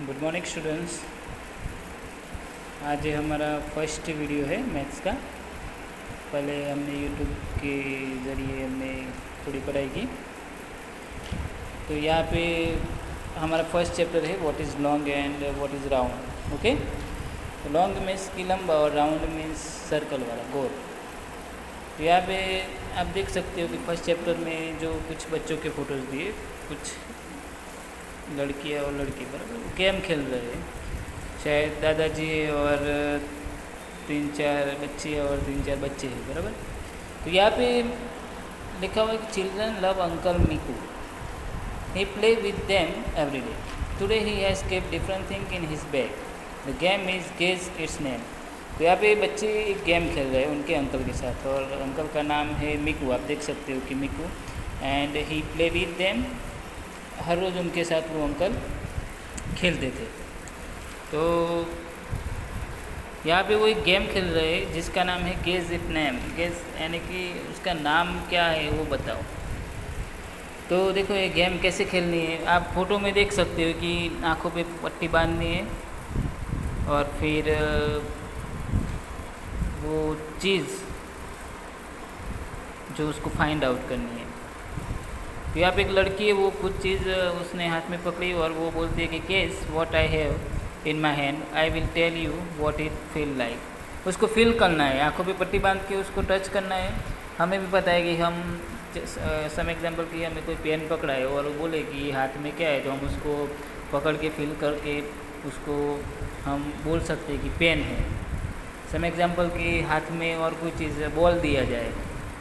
Good morning students. आज हमारा first video है मैथ्स का। पहले हमने यूट्यूब के ज़रिए हमने थोड़ी पढ़ाई की। तो यहाँ पे हमारा फर्स्ट चैप्टर है what is long and what is round. Okay, तो लॉन्ग मीन्स कि लंबा और राउंड मीन्स सर्कल वाला, गोल। तो यहाँ पे आप देख सकते हो कि फर्स्ट चैप्टर में जो कुछ बच्चों के फ़ोटोज़ दिए, कुछ लड़कियाँ और लड़के बराबर गेम खेल रहे हैं। शायद दादाजी और 3-4 बच्चे और 3-4 बच्चे हैं बराबर। तो यहाँ पे लिखा हुआ है कि children love uncle Miku, he play with them every day, today he has kept different thing in his bag, the game is guess its name. तो यहाँ पे बच्चे एक गेम खेल रहे हैं उनके अंकल के साथ, और अंकल का नाम है मिकू। आप देख सकते हो कि Miku, and he play with them, हर रोज़ उनके साथ वो अंकल खेलते थे। तो यहाँ पे वो एक गेम खेल रहे हैं जिसका नाम है गेस इट नेम। गेस यानी कि उसका नाम क्या है वो बताओ। तो देखो ये गेम कैसे खेलनी है, आप फोटो में देख सकते हो कि आँखों पे पट्टी बांधनी है और फिर वो चीज़ जो उसको फाइंड आउट करनी है। तो यहाँ पे एक लड़की है, वो कुछ चीज़ उसने हाथ में पकड़ी और वो बोलती है कि guess what I have in my hand, I will tell you what it feel like. उसको फील करना है, आंखों पे पट्टी बांध के उसको टच करना है। हमें भी पता है कि हम सम एग्जांपल की हमें कोई पेन पकड़ा है और वो बोले कि हाथ में क्या है, तो हम उसको पकड़ के फील करके उसको हम बोल सकते हैं कि पेन है। सम एग्जांपल की हाथ में और कोई चीज़ बॉल दिया जाए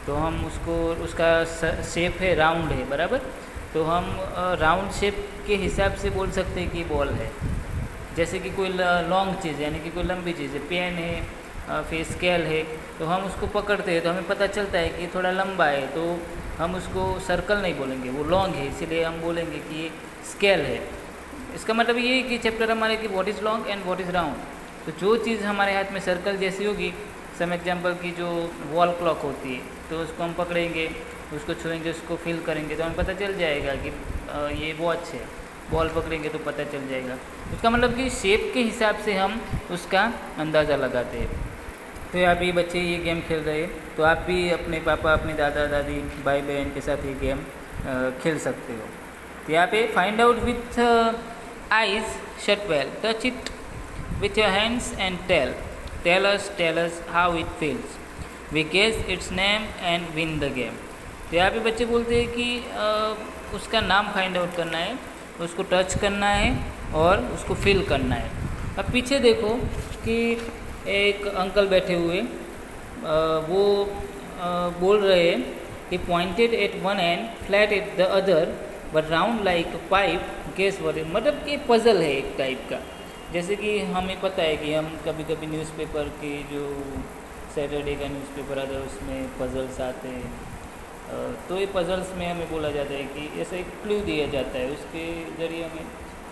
तो हम उसको, उसका शेप है राउंड है बराबर, तो हम राउंड शेप के हिसाब से बोल सकते हैं कि बॉल है। जैसे कि कोई लॉन्ग चीज़ यानी कि कोई लंबी चीज़ है, पेन है, फिर स्केल है, तो हम उसको पकड़ते हैं तो हमें पता चलता है कि थोड़ा लंबा है, तो हम उसको सर्कल नहीं बोलेंगे, वो लॉन्ग है, इसीलिए हम बोलेंगे कि ये स्केल है। इसका मतलब ये है कि चैप्टर हमारे कि what is long and what is round. तो जो चीज़ हमारे हाथ में सर्कल जैसी होगी, सम एग्जांपल की जो वॉल क्लॉक होती है, तो उसको हम पकड़ेंगे, उसको छुएंगे, उसको फील करेंगे तो हमें पता चल जाएगा कि ये वॉच है। बॉल पकड़ेंगे तो पता चल जाएगा। उसका मतलब कि शेप के हिसाब से हम उसका अंदाज़ा लगाते हैं। तो यहाँ पे बच्चे ये गेम खेल रहे हैं, तो आप भी अपने पापा, अपने दादा दादी, भाई बहन के साथ ये गेम खेल सकते हो। तो यहाँ पे find out with eyes shut well, touch it with your hands and tell us how it feels, we guess its name and win the game। तो यहाँ पे बच्चे बोलते हैं कि उसका नाम फाइंड आउट करना है, उसको टच करना है और उसको फील करना है। अब पीछे देखो कि एक अंकल बैठे हुए वो बोल रहे हैं कि pointed at one and flat at the other but round like pipe, guess what. मतलब कि पजल है एक टाइप का। जैसे कि हमें पता है कि हम कभी कभी न्यूज़पेपर के जो सैटरडे का न्यूज़पेपर आता है उसमें पजल्स आते हैं, तो ये पजल्स में हमें बोला जाता है कि ऐसा एक क्लू दिया जाता है, उसके ज़रिए हमें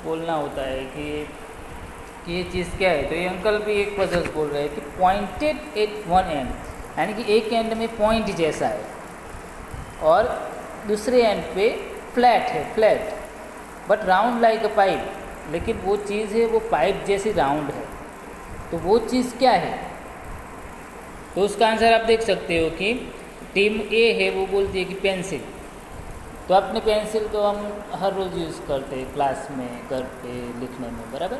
बोलना होता है कि ये चीज़ क्या है। तो ये अंकल भी एक पजल्स बोल रहे हैं कि पॉइंटेड एट वन एंड, यानी कि एक एंड में पॉइंट जैसा है और दूसरे एंड पे फ्लैट है, flat but round like a pipe, लेकिन वो चीज़ है वो पाइप जैसी राउंड है। तो वो चीज़ क्या है, तो उसका आंसर आप देख सकते हो कि टीम ए है वो बोलती है कि पेंसिल। तो अपने पेंसिल तो हम हर रोज़ यूज़ करते हैं क्लास में, घर पे लिखने में बराबर।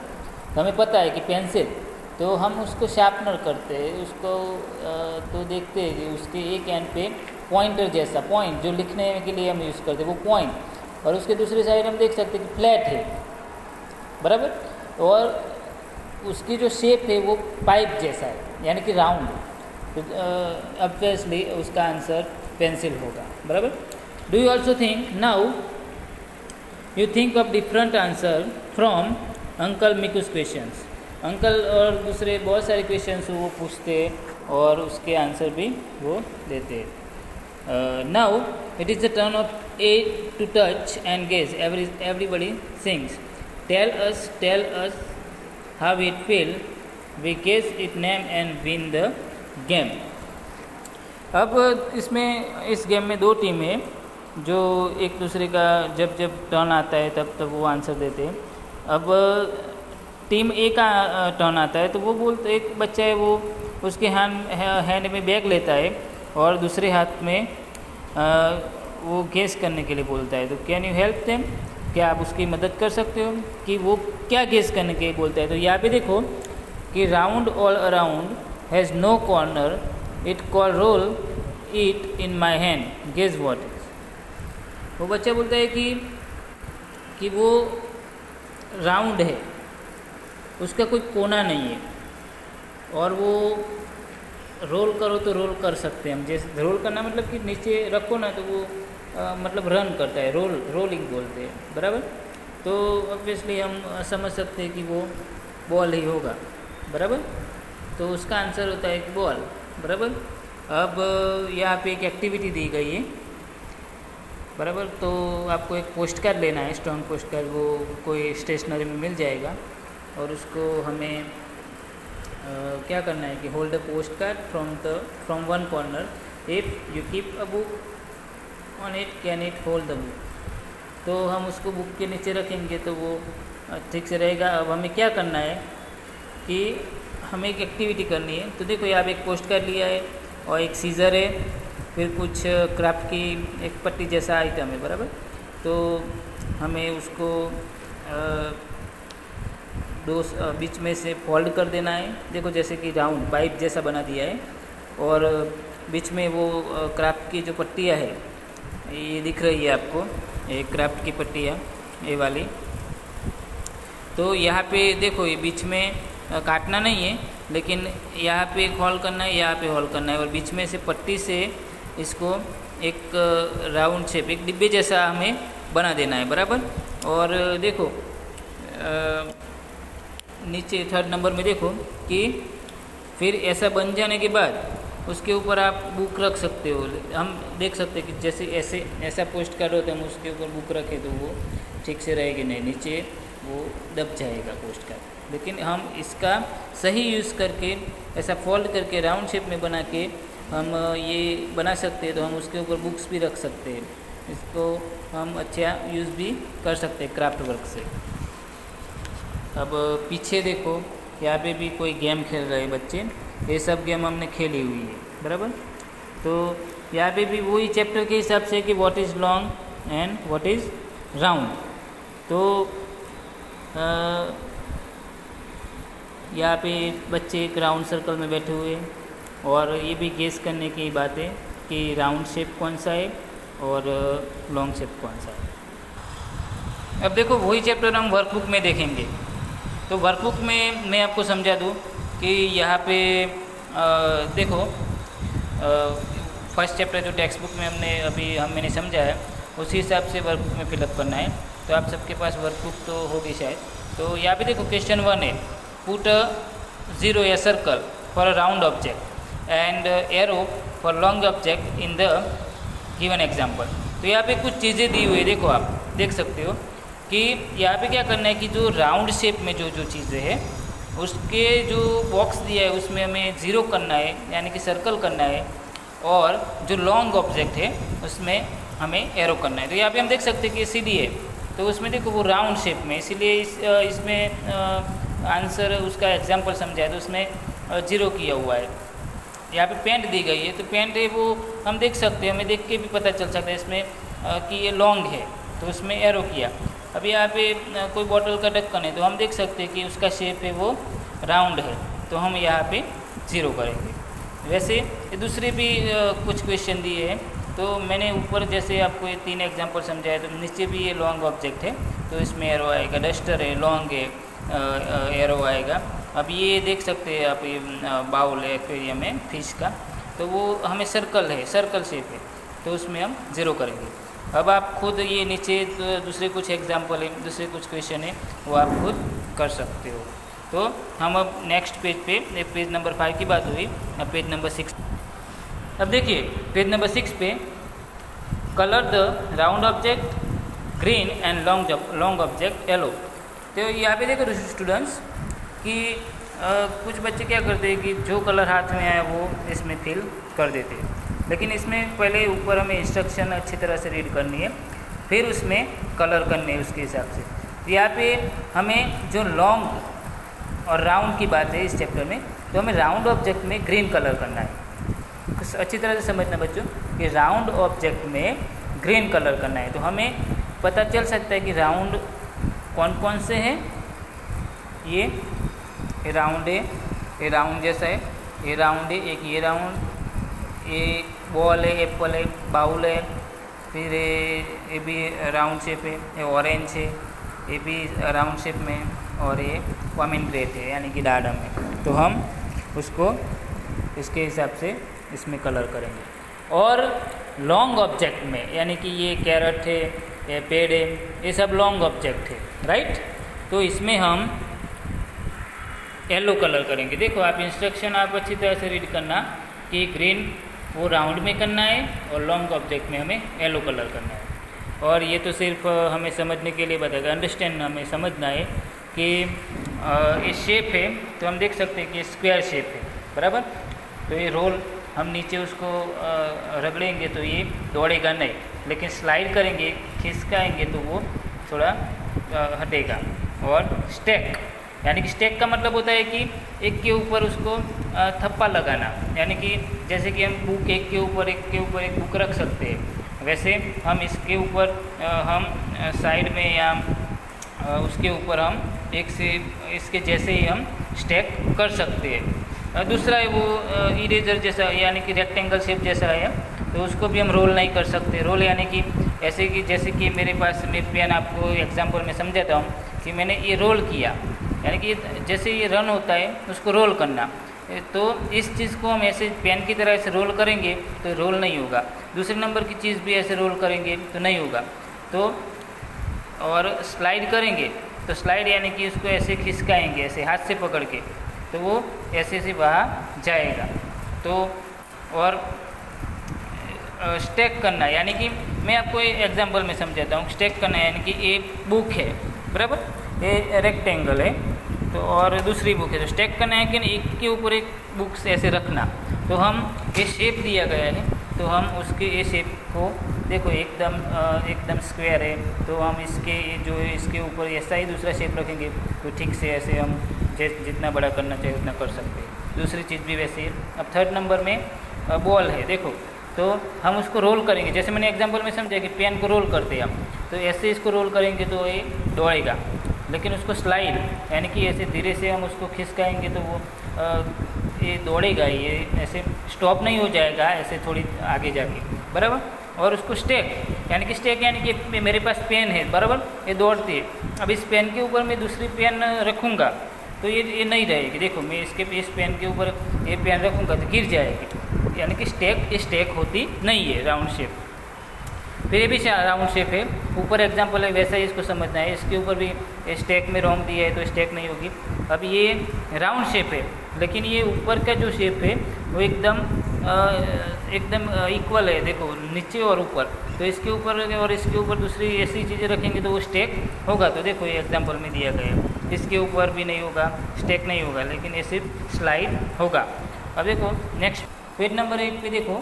तो हमें पता है कि पेंसिल, तो हम उसको शार्पनर करते हैं उसको, तो देखते हैं कि उसके एक एंड पे पॉइंटर जैसा, पॉइंट जो लिखने के लिए हम यूज़ करते हैं वो पॉइंट, और उसके दूसरी साइड हम देख सकते हैं कि फ्लैट है बराबर, और उसकी जो शेप है वो पाइप जैसा है यानी कि राउंड। तो ऑब्वियसली उसका आंसर पेंसिल होगा बराबर। Do you also think, now you think of different answer from uncle Miku's questions. Uncle और दूसरे बहुत सारे क्वेश्चंस वो पूछते और उसके आंसर भी वो देते। Now it is the turn of A to touch and guess, everybody sings, tell us how it feel, we guess it name and win the game। अब इसमें इस गेम में दो टीम है जो एक दूसरे का जब जब टर्न आता है तब वो आंसर देते हैं। अब टीम ए का टर्न आता है, तो वो बोलते, एक बच्चा है वो उसके हैंड में बैग लेता है और दूसरे हाथ में वो गेस करने के लिए बोलता है। तो कैन यू हेल्प देम, क्या आप उसकी मदद कर सकते हो कि वो क्या गेस करने के लिए बोलता है। तो यहाँ पे देखो कि round all around has no corner, it call roll it in my hand, guess what is. वो बच्चा बोलता है कि वो राउंड है, उसका कोई कोना नहीं है, और वो रोल करो तो रोल कर सकते हैं हम। जैसे रोल करना मतलब कि नीचे रखो ना तो वो मतलब रन करता है, रोलिंग बोलते हैं, बराबर। तो ऑब्वियसली हम समझ सकते हैं कि वो बॉल ही होगा, बराबर। तो उसका आंसर होता है कि बॉल, बराबर। अब यहाँ पे एक एक्टिविटी दी गई है, बराबर। तो आपको एक पोस्ट कार्ड लेना है, स्ट्रॉन्ग पोस्ट कार्ड, वो कोई स्टेशनरी में मिल जाएगा, और उसको हमें क्या करना है कि hold a post card from one corner, if you keep a book on it can it hold the book. तो हम उसको बुक के नीचे रखेंगे तो वो ठीक से रहेगा। अब हमें क्या करना है कि हमें एक एक्टिविटी करनी है। तो देखो यहाँ पे एक पोस्ट कार्ड लिया है और एक सीज़र है, फिर कुछ क्राफ्ट की एक पट्टी जैसा आइटम है, बराबर। तो हमें उसको बीच में से फोल्ड कर देना है। देखो जैसे कि राउंड पाइप जैसा बना दिया है, और बीच में वो क्राफ्ट की जो पट्टियाँ है ये दिख रही है आपको, ये क्राफ्ट की पट्टियाँ ये वाली। तो यहाँ पे देखो ये बीच में काटना नहीं है, लेकिन यहाँ पे एक होल करना है, यहाँ पे होल करना है, और बीच में से पट्टी से इसको एक राउंड शेप, एक डिब्बे जैसा हमें बना देना है, बराबर। और देखो नीचे थर्ड नंबर में देखो कि फिर ऐसा बन जाने के बाद उसके ऊपर आप बुक रख सकते हो। हम देख सकते हैं कि जैसे ऐसा पोस्ट कार्ड होता है, हम उसके ऊपर बुक रखें तो वो ठीक से रहेगी नहीं, नीचे वो दब जाएगा पोस्ट कार्ड। लेकिन हम इसका सही यूज़ करके ऐसा फोल्ड करके राउंड शेप में बना के हम ये बना सकते हैं, तो हम उसके ऊपर बुक्स भी रख सकते हैं। इसको हम अच्छा यूज़ भी कर सकते हैं क्राफ्ट वर्क से। अब पीछे देखो यहाँ पे भी कोई गेम खेल रहे हैं बच्चे, ये सब गेम हमने खेली हुई है, बराबर। तो यहाँ पे भी वही चैप्टर के हिसाब से कि what is long and what is round. तो यहाँ पे बच्चे एक राउंड सर्कल में बैठे हुए हैं, और ये भी गेस करने की बात है कि राउंड शेप कौन सा है और लॉन्ग शेप कौन सा है। अब देखो वही चैप्टर हम वर्कबुक में देखेंगे। तो वर्कबुक में मैं आपको समझा दूँ कि यहाँ पे देखो फर्स्ट चैप्टर जो टेक्स्ट बुक में मैंने समझा है उसी हिसाब से वर्कबुक में फिलअप करना है। तो आप सबके पास वर्कबुक तो होगी शायद। तो यहाँ पे देखो क्वेश्चन 1 है, पुट अ जीरो या circle for a round object and arrow for long object in the given example. तो यहाँ पे कुछ चीज़ें दी हुई है, देखो आप देख सकते हो कि यहाँ पे क्या करना है कि जो राउंड शेप में जो चीज़ें हैं उसके जो बॉक्स दिया है उसमें हमें ज़ीरो करना है, यानी कि सर्कल करना है, और जो लॉन्ग ऑब्जेक्ट है उसमें हमें एरो करना है। तो यहाँ पे हम देख सकते हैं कि सीडी है, तो उसमें देखो वो राउंड शेप में, इसीलिए इसमें आंसर उसका एग्जाम्पल समझा है तो उसमें 0 किया हुआ है। यहाँ पे पेंट दी गई है, तो पेंट है वो हम देख सकते हैं, हमें देख के भी पता चल सकता है इसमें कि ये लॉन्ग है तो उसमें एरो किया। अब यहाँ पे कोई बॉटल का ढक्कन है तो हम देख सकते हैं कि उसका शेप है वो राउंड है, तो हम यहाँ पे 0 करेंगे। वैसे ये दूसरे भी कुछ क्वेश्चन दिए हैं, तो मैंने ऊपर जैसे आपको ये 3 एग्जांपल समझाया, तो नीचे भी ये लॉन्ग ऑब्जेक्ट है तो इसमें एरो आएगा, डस्टर है लॉन्ग है, एरो आएगा। अब ये देख सकते हैं आप, ये बाउल है एक्वेरियम में फिश का, तो वो हमें सर्कल है, सर्कल शेप है, तो उसमें हम 0 करेंगे। अब आप खुद ये नीचे दूसरे कुछ एग्जाम्पल है, दूसरे कुछ क्वेश्चन है वो आप खुद कर सकते हो। तो हम अब नेक्स्ट पेज पे, पेज नंबर 5 की बात हुई, अब पेज नंबर 6। अब देखिए पेज नंबर 6 पे colour the round object green and long object yellow. तो यहाँ पे देखो स्टूडेंट्स कि कुछ बच्चे क्या करते हैं कि जो कलर हाथ में आया वो इसमें फिल कर देते हैं, लेकिन इसमें पहले ऊपर हमें इंस्ट्रक्शन अच्छी तरह से रीड करनी है, फिर उसमें कलर करने है उसके हिसाब से। तो यहाँ पे हमें जो लॉन्ग और राउंड की बात है इस चैप्टर में, तो हमें राउंड ऑब्जेक्ट में ग्रीन कलर करना है। अच्छी तरह से समझना बच्चों कि राउंड ऑब्जेक्ट में ग्रीन कलर करना है। तो हमें पता चल सकता है कि राउंड कौन कौन से हैं। ये राउंड है, ये राउंड जैसा है, ये राउंड है, एक ये राउंड, ये बॉल है, एप्पल है, बाउल है, फिर ये भी राउंड शेप है, ये ऑरेंज है, ये भी राउंड शेप में, और ये पोमेग्रेनेट है यानी कि डाडम है। तो हम उसको इसके हिसाब से इसमें कलर करेंगे। और लॉन्ग ऑब्जेक्ट में यानी कि ये कैरेट है, ये पेड़ है, ये सब लॉन्ग ऑब्जेक्ट है, राइट। तो इसमें हम येलो कलर करेंगे। देखो आप इंस्ट्रक्शन आप अच्छी तरह से रीड करना कि ग्रीन वो राउंड में करना है और लॉन्ग ऑब्जेक्ट में हमें येलो कलर करना है। और ये तो सिर्फ हमें समझने के लिए बताएगा, अंडरस्टैंड हमें समझना है कि ये शेप है तो हम देख सकते हैं कि स्क्वायर शेप है, बराबर। तो ये रोल हम नीचे उसको रगड़ेंगे तो ये दौड़ेगा नहीं, लेकिन स्लाइड करेंगे, खिसकाएंगे तो वो थोड़ा हटेगा। और स्टैक यानी कि स्टैक का मतलब होता है कि एक के ऊपर उसको थप्पा लगाना, यानी कि जैसे कि हम बुक एक के ऊपर एक बुक रख सकते हैं, वैसे हम इसके ऊपर हम साइड में या उसके ऊपर हम एक से इसके जैसे ही हम स्टैक कर सकते हैं। दूसरा है वो इरेजर जैसा यानी कि रेक्टेंगल शेप जैसा है, तो उसको भी हम रोल नहीं कर सकते। रोल यानी कि ऐसे कि जैसे कि मेरे पास मैं पेन आपको एग्जांपल में समझाता हूँ कि मैंने ये रोल किया, यानी कि जैसे ये रन होता है उसको रोल करना। तो इस चीज़ को हम ऐसे पेन की तरह ऐसे रोल करेंगे तो रोल नहीं होगा। दूसरे नंबर की चीज़ भी ऐसे रोल करेंगे तो नहीं होगा। तो और स्लाइड करेंगे तो स्लाइड यानी कि उसको ऐसे खिसकाएंगे, ऐसे हाथ से पकड़ के, तो वो ऐसे से बाहर जाएगा। तो और स्टैक करना यानी कि मैं आपको एग्जांपल में समझाता हूँ। स्टैक करना यानी कि ये बुक है, बराबर, ये रेक्टेंगल है, तो और दूसरी बुक है। तो स्टैक करना है कि एक के ऊपर एक बुक से ऐसे रखना। तो हम ये शेप दिया गया है, तो हम उसके ये शेप को देखो एकदम स्क्वायर है, तो हम इसके जो इसके ऊपर ऐसा ही दूसरा शेप रखेंगे तो ठीक से ऐसे हम जितना बड़ा करना चाहिए उतना कर सकते हैं। दूसरी चीज़ भी वैसे है। अब थर्ड नंबर में बॉल है, देखो तो हम उसको रोल करेंगे, जैसे मैंने एग्जांपल में समझा कि पेन को रोल करते हैं हम, तो ऐसे इसको रोल करेंगे तो ये दौड़ेगा। लेकिन उसको स्लाइड यानी कि ऐसे धीरे से हम उसको खिसकाएंगे तो वो ये दौड़ेगा, ये ऐसे स्टॉप नहीं हो जाएगा ऐसे थोड़ी आगे जाके, बराबर। और उसको स्टैक यानी कि मेरे पास पेन है, बराबर, ये दौड़ती है। अब इस पेन के ऊपर मैं दूसरी पेन रखूँगा तो ये नहीं रहेगी। देखो मैं इस पेन के ऊपर ये पेन रखूँगा तो गिर जाएगी, यानी कि स्टैक होती नहीं है राउंड शेप। फिर ये भी राउंड शेप है, ऊपर एग्जांपल है वैसा ही इसको समझना है। इसके ऊपर भी स्टैक में रोंग दिया है तो स्टैक नहीं होगी। अब ये राउंड शेप है, लेकिन ये ऊपर का जो शेप है वो एकदम इक्वल है, देखो नीचे और ऊपर। तो इसके ऊपर और इसके ऊपर दूसरी ऐसी चीज़ें रखेंगे तो वो स्टैक होगा। तो देखो ये एग्जांपल में दिया गया है, इसके ऊपर भी नहीं होगा, स्टैक नहीं होगा, लेकिन ये सिर्फ स्लाइड होगा। अब देखो नेक्स्ट पेज नंबर 1 पे देखो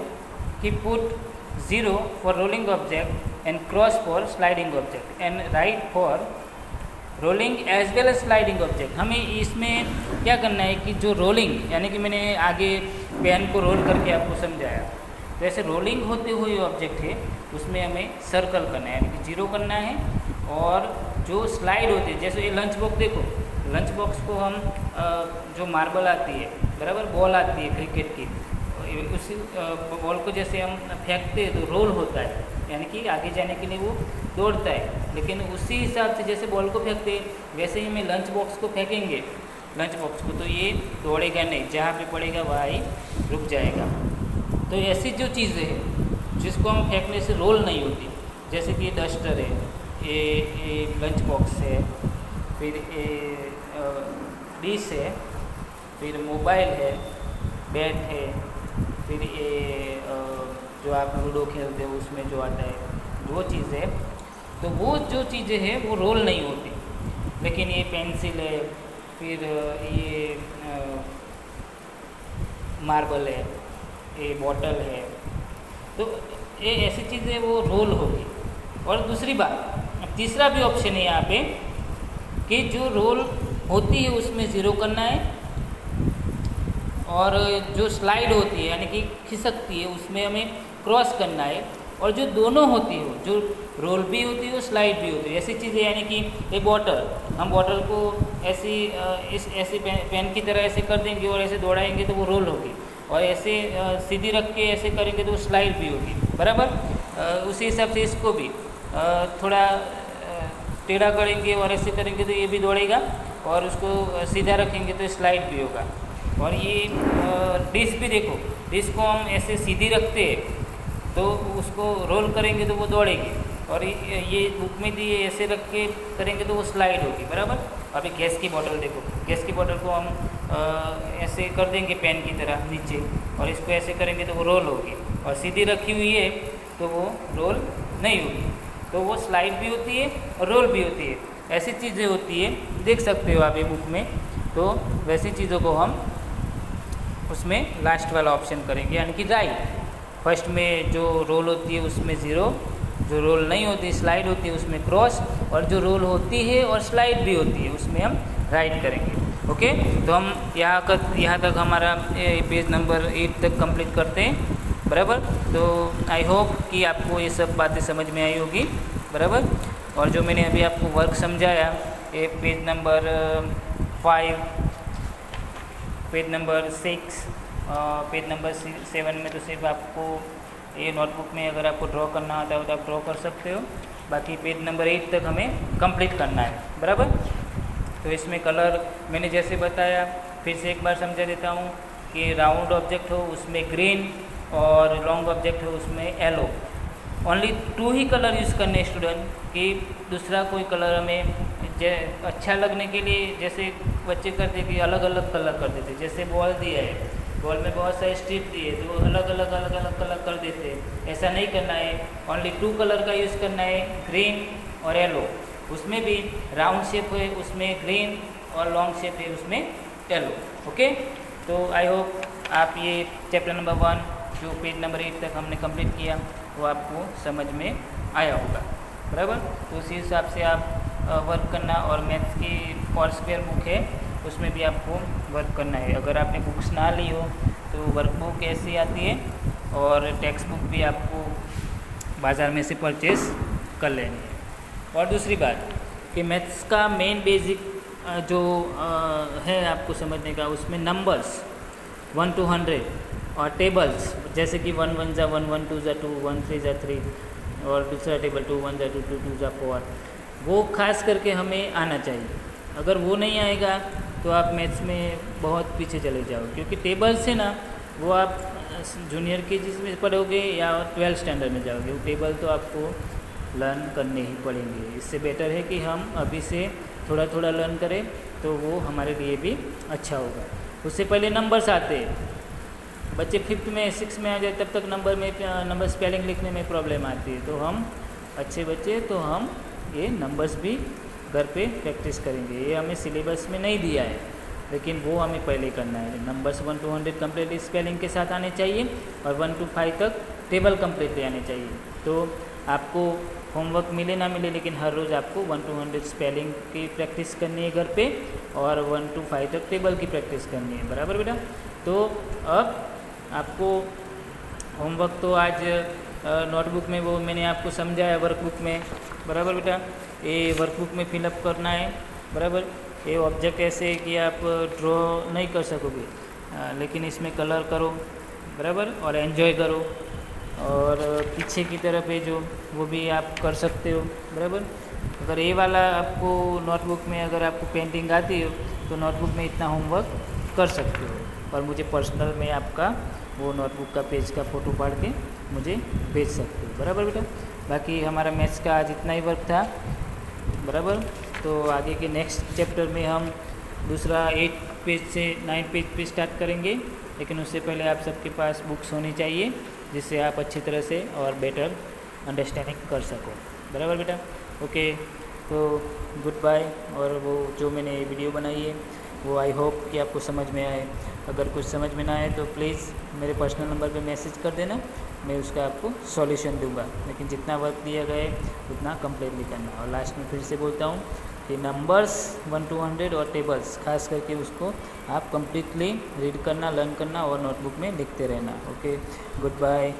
कि put 0 for rolling object and cross for sliding object and right for rolling as well as sliding object. हमें इसमें क्या करना है कि जो रोलिंग यानी कि मैंने आगे पेन को रोल करके आपको समझाया, तो ऐसे रोलिंग होते हुए ऑब्जेक्ट है उसमें हमें सर्कल करना है यानी कि 0 करना है। और जो स्लाइड होती है, जैसे ये लंच बॉक्स, देखो लंच बॉक्स को हम जो मार्बल आती है, बराबर, बॉल आती है क्रिकेट की, उसी बॉल को जैसे हम फेंकते हैं तो रोल होता है, यानी कि आगे जाने के लिए वो दौड़ता है। लेकिन उसी हिसाब से जैसे बॉल को फेंकते हैं वैसे ही हमें लंच बॉक्स को फेंकेंगे, लंच बॉक्स को, तो ये दौड़ेगा नहीं, जहाँ पे पड़ेगा वहाँ ही रुक जाएगा। तो ऐसी जो चीज़ें हैं जिसको हम फेंकने से रोल नहीं होती, जैसे कि डस्टर है, ये लंच बॉक्स है, फिर ये डिश है, फिर मोबाइल है, बैट है, फिर ये जो आप लूडो खेलते हो उसमें जो आता है वो चीज़ है। तो वो जो चीज़ें हैं वो रोल नहीं होती। लेकिन ये पेंसिल है, फिर ये मार्बल है, ये बॉटल है, तो ये ऐसी चीज़ें वो रोल होगी। और दूसरी बात, अब तीसरा भी ऑप्शन है यहाँ पे कि जो रोल होती है उसमें ज़ीरो करना है, और जो स्लाइड होती है यानी कि खिसकती है उसमें हमें क्रॉस करना है, और जो दोनों होती है जो रोल भी होती है और स्लाइड भी होती है, ऐसी चीज़ें यानी कि एक बॉटल, हम बॉटल को ऐसी ऐसे पेन की तरह ऐसे कर देंगे और ऐसे दौड़ाएंगे तो वो रोल होगी, और ऐसे सीधी रख के ऐसे करेंगे तो वो स्लाइड भी होगी, बराबर। उसी हिसाब से इसको भी थोड़ा टेढ़ा करेंगे और ऐसे करेंगे तो ये भी दौड़ेगा, और उसको सीधा रखेंगे तो स्लाइड भी होगा। और ये डिश भी देखो, डिश को हम ऐसे सीधी रखते हैं तो उसको रोल करेंगे तो वो दौड़ेगी, और ये बुक में दिए ऐसे रख के करेंगे तो वो स्लाइड होगी, बराबर। अभी गैस की बोतल देखो, गैस की बोतल को हम ऐसे कर देंगे पेन की तरह नीचे, और इसको ऐसे करेंगे तो वो रोल होगी, और सीधी रखी हुई है तो वो रोल नहीं होगी, तो वो स्लाइड भी होती है और रोल भी होती है। ऐसी चीज़ें होती है, देख सकते हो आप ये बुक में। तो वैसी चीज़ों को हम उसमें लास्ट वाला ऑप्शन करेंगे, यानी कि राइट। फर्स्ट में जो रोल होती है उसमें ज़ीरो, जो रोल नहीं होती स्लाइड होती है उसमें क्रॉस, और जो रोल होती है और स्लाइड भी होती है उसमें हम राइट करेंगे। ओके, तो हम यहाँ तक हमारा पेज नंबर 8 तक कंप्लीट करते हैं, बराबर। तो आई होप कि आपको ये सब बातें समझ में आई होगी, बराबर। और जो मैंने अभी आपको वर्क समझाया, ये page number 5, page number 6, page number 7 में तो सिर्फ आपको ये नोटबुक में अगर आपको ड्रॉ करना आता है तो आप ड्रॉ कर सकते हो, बाकी पेज नंबर 8 तक हमें कंप्लीट करना है, बराबर। तो इसमें कलर मैंने जैसे बताया, फिर से एक बार समझा देता हूँ कि राउंड ऑब्जेक्ट हो उसमें ग्रीन, और लॉन्ग ऑब्जेक्ट हो उसमें येलो। ओनली 2 ही कलर यूज़ करने स्टूडेंट, कि दूसरा कोई कलर हमें अच्छा लगने के लिए, जैसे बच्चे करते कि अलग अलग कलर कर देते, जैसे बॉल दिया है, बॉल में बहुत सारे स्ट्रिप दिए तो अलग अलग कलर कर देते, ऐसा नहीं करना है। ओनली 2 कलर का यूज़ करना है, ग्रीन और येलो। उसमें भी राउंड शेप है उसमें ग्रीन, और लॉन्ग शेप है उसमें येलो। ओके, तो आई होप आप ये चैप्टर नंबर 1 जो पेज नंबर 8 तक हमने कंप्लीट किया वो आपको समझ में आया होगा, बराबर। तो उसी हिसाब से आप वर्क करना, और मैथ्स की फॉरस्क्वेयर बुक है उसमें भी आपको वर्क करना है। अगर आपने बुक्स ना ली हो तो वर्कबुक ऐसी आती है, और टेक्स्ट बुक भी आपको बाज़ार में से परचेज़ कर लेनी है। और दूसरी बात कि मैथ्स का मेन बेसिक जो है आपको समझने का, उसमें नंबर्स 1 to 100 और टेबल्स, जैसे कि 1 1 ज़ा 1 1 2 ज़ा 2 1 3 ज़ा 3, और दूसरा टेबल 2 1 ज़ा 2 2 2 ज़ा 4, वो खास करके हमें आना चाहिए। अगर वो नहीं आएगा तो आप मैथ्स में बहुत पीछे चले जाओगे, क्योंकि टेबल्स है ना, वो आप जूनियर के में पढ़ोगे या 12th स्टैंडर्ड में जाओगे, वो टेबल तो आपको लर्न करने ही पड़ेंगे। इससे बेटर है कि हम अभी से थोड़ा थोड़ा लर्न करें, तो वो हमारे लिए भी अच्छा होगा। उससे पहले नंबर्स आते हैं, बच्चे 5th में 6th में आ जाए तब तक नंबर स्पेलिंग लिखने में प्रॉब्लम आती है। तो हम अच्छे बच्चे, तो हम ये नंबर्स भी घर पे प्रैक्टिस करेंगे। ये हमें सिलेबस में नहीं दिया है, लेकिन वो हमें पहले करना है। नंबर्स 1 to 100 कंप्लीट स्पेलिंग के साथ आने चाहिए, और 1 to 5 तक टेबल कंप्लीट आने चाहिए। तो आपको होमवर्क मिले ना मिले, लेकिन हर रोज़ आपको 1 to 100 स्पेलिंग की प्रैक्टिस करनी है घर पे, और 1 to 5 तक टेबल की प्रैक्टिस करनी है, बराबर बेटा। तो अब आपको होमवर्क तो आज नोटबुक में वो मैंने आपको समझाया वर्कबुक में, बराबर बेटा। ये वर्कबुक में फिलअप करना है, बराबर। ये ऑब्जेक्ट ऐसे कि आप ड्रॉ नहीं कर सकोगे, लेकिन इसमें कलर करो, बराबर, और एंजॉय करो। और पीछे की तरफ है जो, वो भी आप कर सकते हो, बराबर। अगर ये वाला आपको नोटबुक में अगर आपको पेंटिंग आती हो तो नोटबुक में इतना होमवर्क कर सकते हो, और मुझे पर्सनल में आपका वो नोटबुक का पेज का फ़ोटो पाड़ के मुझे भेज सकते हो, बराबर बेटा। बाकी हमारा मैथ्स का आज इतना ही वर्क था, बराबर। तो आगे के नेक्स्ट चैप्टर में हम दूसरा 8 पेज से 9 पेज पे स्टार्ट करेंगे, लेकिन उससे पहले आप सबके पास बुक्स होनी चाहिए, जिससे आप अच्छी तरह से और बेटर अंडरस्टैंडिंग कर सको, बराबर बेटा। ओके, तो गुड बाय। और वो जो मैंने वीडियो बनाई है वो आई होप कि आपको समझ में आए। अगर कुछ समझ में ना आए तो प्लीज़ मेरे पर्सनल नंबर पे मैसेज कर देना, मैं उसका आपको सॉल्यूशन दूंगा। लेकिन जितना वर्क दिया गया है उतना कंप्लीटली करना। और लास्ट में फिर से बोलता हूँ कि नंबर्स 1 to 100 और टेबल्स खास करके उसको आप कम्प्लीटली रीड करना, लर्न करना और नोटबुक में लिखते रहना। Okay, good bye.